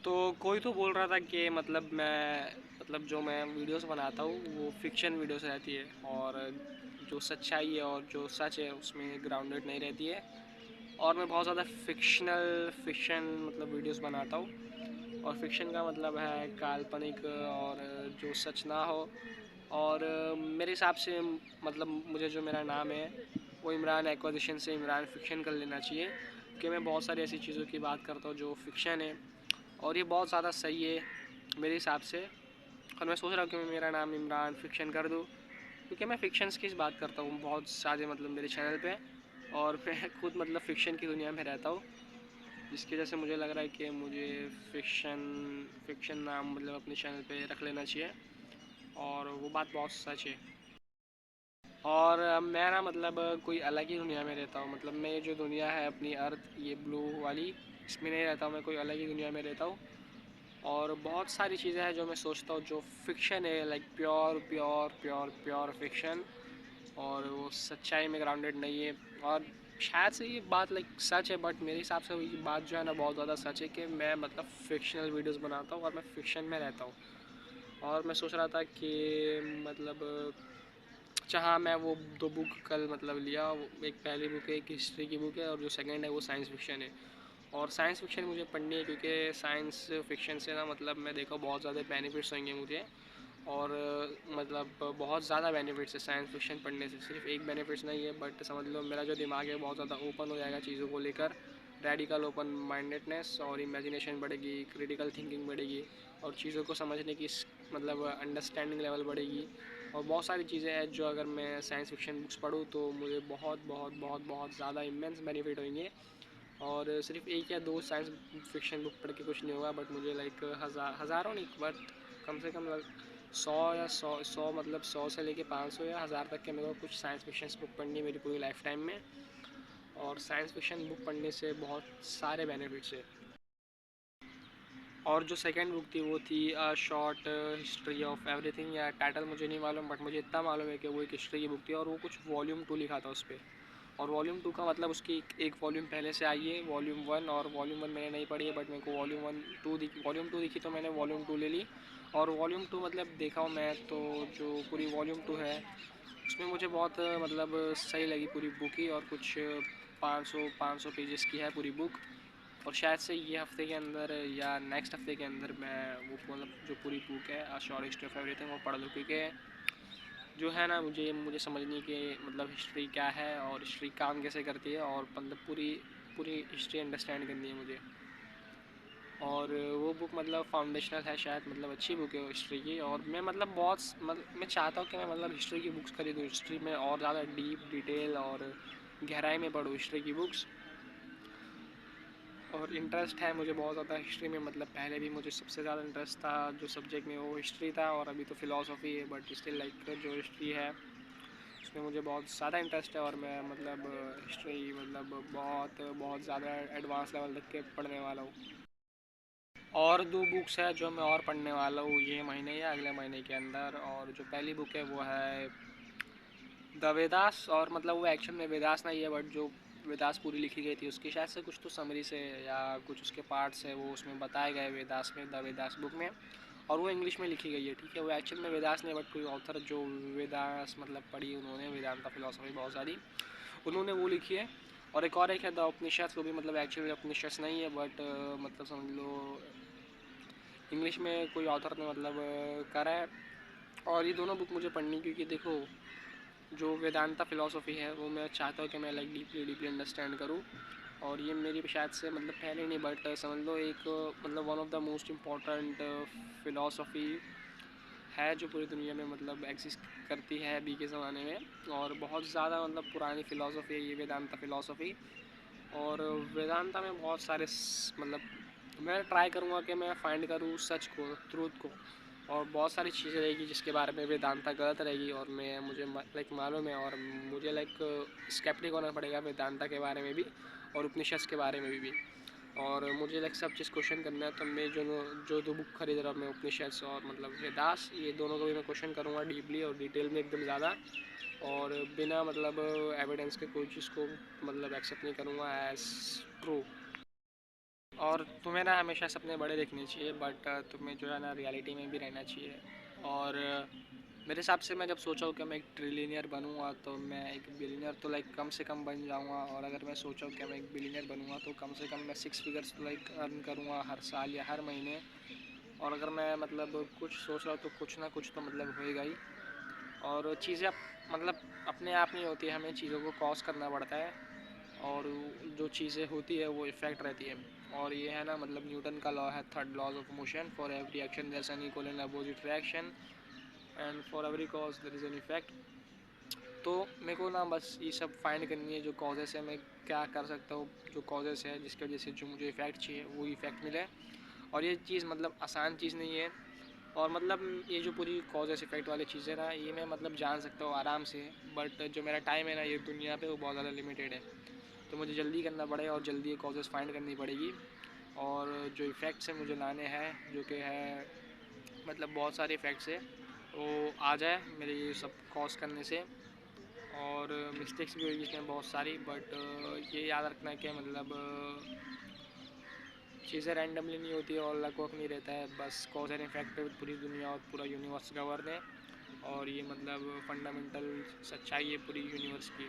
तो कोई तो बोल रहा था कि मतलब जो मैं वीडियोस बनाता हूँ वो फ़िक्शन वीडियोस रहती है, और जो सच्चाई है और जो सच है उसमें ग्राउंडेड नहीं रहती है। और मैं बहुत ज़्यादा फ़िक्शन मतलब वीडियोस बनाता हूँ, और फ़िक्शन का मतलब है काल्पनिक और जो सच ना हो। और मेरे हिसाब से मतलब मुझे जो मेरा नाम है वो इमरान एक्विजिशन से इमरान फ़िक्शन कर लेना चाहिए, क्योंकि मैं बहुत सारी ऐसी चीज़ों की बात करता हूँ जो फ़िक्शन है, और ये बहुत ज़्यादा सही है मेरे हिसाब से। और मैं सोच रहा हूँ कि मैं मेरा नाम इमरान फ़िक्शन कर दूँ, क्योंकि मैं फ़िक्शंस की बात करता हूँ बहुत सारे मतलब मेरे चैनल पे, और मैं खुद मतलब फ़िक्शन की दुनिया में रहता हूँ, जिसकी वजह से मुझे लग रहा है कि मुझे फ़िक्शन नाम मतलब अपने चैनल पे रख लेना चाहिए, और वो बात बहुत सच है। और मैं ना मतलब कोई अलग ही दुनिया में रहता हूँ, मतलब मैं ये जो दुनिया है अपनी अर्थ ये ब्लू वाली, इसमें नहीं रहता हूँ, मैं कोई अलग ही दुनिया में रहता हूँ। और बहुत सारी चीज़ें हैं जो मैं सोचता हूँ जो फ़िक्शन है, like pure pure pure pure fiction, और वो सच्चाई में ग्राउंडेड नहीं है। और शायद से ये बात लाइक सच है, बट मेरे हिसाब से ये बात जो है ना बहुत ज़्यादा सच है कि मैं मतलब फ़िक्शनल वीडियोस बनाता हूँ और मैं फ़िक्शन में रहता हूँ। और मैं सोच रहा था कि मतलब जहाँ मैं वो दो बुक कल मतलब लिया, एक पहली बुक है, एक हिस्ट्री की बुक है, और जो सेकंड है वो साइंस फिक्शन है। और साइंस फिक्शन मुझे पढ़नी है क्योंकि साइंस फिक्शन से ना मतलब मैं देखा बहुत ज़्यादा बेनिफिट्स होंगे मुझे। और मतलब बहुत ज़्यादा बेनिफिट्स है साइंस फिक्शन पढ़ने से, सिर्फ एक बेनिफिट्स नहीं है, बट समझ लो मेरा जो दिमाग है बहुत ज़्यादा ओपन हो जाएगा चीज़ों को लेकर। रेडिकल ओपन माइंडेडनेस और इमेजिनेशन बढ़ेगी, क्रिटिकल थिंकिंग बढ़ेगी, और चीज़ों को समझने की मतलब अंडरस्टैंडिंग लेवल बढ़ेगी। और बहुत सारी चीज़ें हैं जो अगर मैं साइंस फिक्शन बुक्स पढूँ तो मुझे बहुत बहुत बहुत बहुत ज़्यादा इमेंस बेनिफिट होंगे। और सिर्फ एक या दो साइंस फिक्शन बुक पढ़ के कुछ नहीं होगा, बट मुझे लाइक हज़ारों नहीं, बट कम से कम 100 मतलब 100 से लेके 500 या 1000 तक के मेरे को कुछ साइंस फिक्शन बुक पढ़नी है मेरी पूरी लाइफ टाइम में। और साइंस फिक्शन बुक पढ़ने से बहुत सारे बेनिफिट्स है। और जो सेकंड बुक थी वो थी शॉर्ट हिस्ट्री ऑफ एवरीथिंग, या टाइटल मुझे नहीं मालूम, बट मुझे इतना मालूम है कि वो एक हिस्ट्री की बुक थी, और वो कुछ वॉल्यूम 2 लिखा था उस पर। और वॉल्यूम 2 का मतलब उसकी एक वॉल्यूम पहले से आई है, वॉल्यूम 1, और वॉल्यूम 1 मैंने नहीं पढ़ी है, बट मेरे को वॉल्यूम 2 दिखी तो मैंने वॉल्यूम 2 ले ली। और वॉल्यूम 2 मतलब देखा हूँ मैं तो, जो पूरी वॉल्यूम 2 है उसमें मुझे बहुत मतलब सही लगी पूरी बुक ही। और कुछ 500 पेजेस की है पूरी बुक। और शायद से ये हफ्ते के अंदर या नेक्स्ट हफ्ते के अंदर मैं वो मतलब जो पूरी बुक है a short history of everything वो पढ़ लूँ, क्योंकि जो है ना मुझे समझनी कि मतलब हिस्ट्री क्या है और हिस्ट्री काम कैसे करती है, और मतलब पूरी पूरी हिस्ट्री अंडरस्टैंड करनी है मुझे। और वो बुक मतलब फाउंडेशनल है शायद, मतलब अच्छी बुक है वो हिस्ट्री की। और मैं मतलब मैं चाहता हूँ कि मैं मतलब हिस्ट्री की बुक्स खरीदूँ, हिस्ट्री में और ज़्यादा डीप डिटेल और गहराई में पढूँ हिस्ट्री की बुक्स। और इंटरेस्ट है मुझे बहुत ज़्यादा हिस्ट्री में, मतलब पहले भी मुझे सबसे ज़्यादा इंटरेस्ट था जो सब्जेक्ट में वो हिस्ट्री था, और अभी तो फ़िलासफ़ी है, बट स्टिल लाइक जो हिस्ट्री है उसमें मुझे बहुत ज़्यादा इंटरेस्ट है। और मैं मतलब हिस्ट्री मतलब बहुत बहुत ज़्यादा एडवांस लेवल तक के पढ़ने वाला हूँ। और दो बुक्स है जो मैं और पढ़ने वाला हूँ ये महीने या अगले महीने के अंदर। और जो पहली बुक है वो है द वेदास, और मतलब वो एक्चुअल में वेदास नहीं है, बट जो वेदास पूरी लिखी गई थी उसकी शायद से कुछ तो समरी से या कुछ उसके पार्ट्स है वो उसमें बताए गए वेदास में, द वेदास बुक में। और वो इंग्लिश में लिखी गई है, ठीक है, वो एक्चुअल में वेदास नहीं, बट कोई ऑथर जो वेदास मतलब पढ़ी उन्होंने, वेदांता फिलोसफी बहुत सारी उन्होंने वो लिखी है। और एक है द उपनिषद, वो भी मतलब एक्चुअली उपनिषद नहीं है, बट मतलब समझ लो इंग्लिश में कोई ऑथर ने मतलब करा है। और ये दोनों बुक मुझे पढ़नी, क्योंकि देखो जो वेदांता फ़िलासफ़ी है वो मैं चाहता हूँ कि मैं लाइक डीपली डीपली अंडरस्टैंड करूँ। और ये मेरी शायद से मतलब पहले नहीं, बट समझ लो एक मतलब one of the most important philosophy है जो पूरी दुनिया में मतलब एग्जिस्ट करती है अभी के ज़माने में। और बहुत ज़्यादा मतलब पुरानी फ़िलासफ़ी है ये वेदांता फ़िलासफ़ी। और वेदांता में बहुत सारे मतलब मैं ट्राई करूँगा कि मैं फाइंड करूँ सच को, ट्रूथ को। और बहुत सारी चीज़ें रहेगी जिसके बारे में वेदांता गलत रहेगी, और मैं मुझे लाइक मालूम है, और मुझे लाइक स्केप्टिक होना पड़ेगा वेदांता के बारे में भी और उपनिषद के बारे में भी। और मुझे लाइक सब चीज़ क्वेश्चन करना है, तो मैं जो दो बुक खरीद रहा हूँ मैं उपनिषद और मतलब वेदास, ये दोनों को भी मैं क्वेश्चन करूँगा डीपली और डिटेल में एकदम ज़्यादा। और बिना मतलब एविडेंस के कोई चीज़ को मतलब एक्सेप्ट नहीं करूँगा एज ट्रू। और तुम्हें ना हमेशा सपने बड़े देखने चाहिए, बट तुम्हें जो है ना रियलिटी में भी रहना चाहिए। और मेरे हिसाब से मैं जब सोचा हूँ कि मैं एक ट्रिलियनियर बनूँगा तो मैं एक बिलियनियर तो लाइक कम से कम बन जाऊँगा। और अगर मैं सोचा हूँ कि मैं एक बिलियनियर बनूँगा तो कम से कम मैं 6 फिगर्स तो लाइक अर्न करूँगा हर साल या हर महीने। और अगर मैं मतलब कुछ सोच रहा हूँ तो कुछ ना कुछ तो मतलब होएगा ही। और चीज़ें मतलब अपने आप नहीं होती है, हमें चीज़ों को कॉज करना पड़ता है। और जो चीज़ें होती है वो इफ़ेक्ट रहती है। और ये है ना मतलब न्यूटन का लॉ है, third laws of motion, for every action there is an equal and opposite reaction and for every cause there is an effect. तो मेरे को ना बस ये सब फाइंड करनी है, जो कॉजेस है मैं क्या कर सकता हूँ, जो कॉजेस है जिसकी वजह से जो मुझे इफ़ेक्ट चाहिए वो इफ़ेक्ट मिले। और ये चीज़ मतलब आसान चीज़ नहीं है। और मतलब ये जो पूरी कॉजेस इफ़ेक्ट वाली चीज़ें ना ये मैं मतलब जान सकता हूँ आराम से। बट जो मेरा टाइम है ना ये दुनिया पे वो बहुत ज़्यादा लिमिटेड है। तो मुझे जल्दी करना पड़ेगा और जल्दी ये कॉजेस फाइंड करनी पड़ेगी। और जो इफ़ेक्ट्स हैं मुझे लाने हैं, जो कि है मतलब बहुत सारे इफ़ेक्ट्स है वो आ जाए मेरे ये सब कॉज करने से। और मिस्टेक्स भी हुई इसमें बहुत सारी, बट ये याद रखना है कि मतलब चीज़ें रैंडमली नहीं होती है और लक वक नहीं रहता है। बस कॉज एंड इफेक्ट पे पूरी दुनिया और पूरा यूनिवर्स गवर्न है। और ये मतलब फंडामेंटल सच्चाई है पूरी यूनिवर्स की।